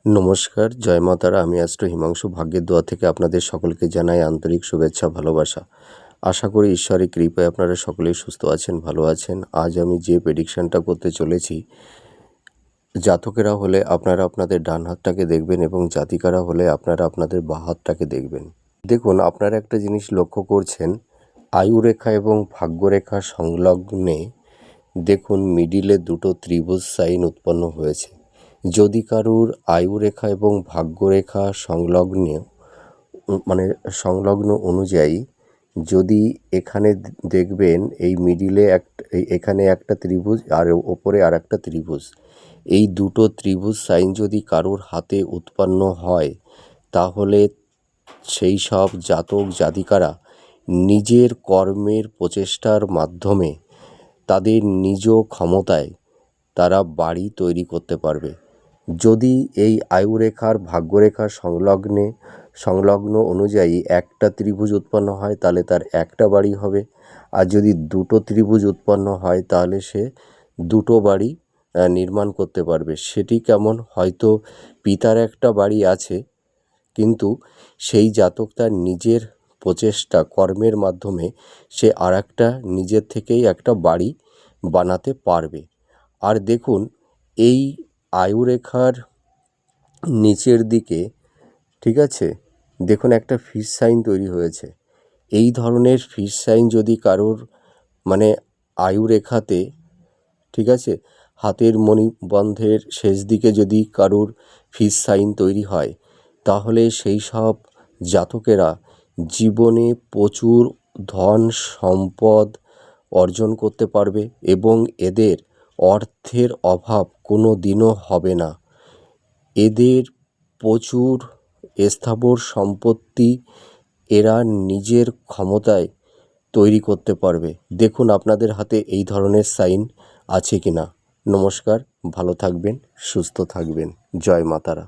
নমস্কার, জয় মা তারা। আমি অ্যাস্ট্রো হিমাংশু ভাগ্যের দোয়া থেকে আপনাদের সকলকে জানাই আন্তরিক শুভেচ্ছা, ভালোবাসা। আশা করি ঈশ্বরের কৃপায় আপনারা সকলেই সুস্থ আছেন, ভালো আছেন। আজ আমি যে প্রেডিকশানটা করতে চলেছি, জাতকেরা হলে আপনারা আপনাদের ডান হাতটাকে দেখবেন এবং জাতিকারা হলে আপনারা আপনাদের বাঁ হাতটাকে দেখবেন। দেখুন, আপনারা একটা জিনিস লক্ষ্য করছেন, আয়ুরেখা এবং ভাগ্যরেখা সংলগ্নে দেখুন মিডিলে দুটো ত্রিভুজ সাইন উৎপন্ন হয়েছে। যদি কারুর আয়ুরেখা এবং ভাগ্যরেখা সংলগ্ন অনুযায়ী যদি এখানে দেখবেন এই মিডিলে এখানে একটা ত্রিভুজ আর ওপরে আর একটা ত্রিভুজ, এই দুটো ত্রিভুজ সাইন যদি কারুর হাতে উৎপন্ন হয়, তাহলে সেই সব জাতক জাতিকারা নিজের কর্মের প্রচেষ্টার মাধ্যমে তাদের নিজ ক্ষমতায় তারা বাড়ি তৈরি করতে পারবে। যদি এই আয়ুরেখার ভাগ্যরেখার সংলগ্ন অনুযায়ী একটা ত্রিভুজ উৎপন্ন হয়, তাহলে তার একটা বাড়ি হবে। আর যদি দুটো ত্রিভুজ উৎপন্ন হয়, তাহলে সে দুটো বাড়ি নির্মাণ করতে পারবে। সেটি কেমন? হয়তো পিতার একটা বাড়ি আছে, কিন্তু সেই জাতক তার নিজের প্রচেষ্টা কর্মের মাধ্যমে সে আর একটা নিজের থেকেই একটা বাড়ি বানাতে পারবে। আর দেখুন, এই আয়ুরেখার নিচের দিকে, ঠিক আছে, দেখুন একটা ফিশ সাইন তৈরি হয়েছে। এই ধরনের ফিশ সাইন যদি কারোর আয়ুরেখাতে, ঠিক আছে, হাতের মণিবন্ধের শেষ দিকে যদি কারোর ফিশ সাইন তৈরি হয়, তাহলে সেই সব জাতকেরা জীবনে প্রচুর ধন সম্পদ অর্জন করতে পারবে এবং এদের অর্থের অভাব কোনো দিনও হবে না। এদের প্রচুর স্থাবর সম্পত্তি এরা নিজের ক্ষমতায় তৈরি করতে পারবে। দেখুন আপনাদের হাতে এই ধরনের সাইন আছে কিনা। নমস্কার, ভালো থাকবেন, সুস্থ থাকবেন। জয় মা তারা।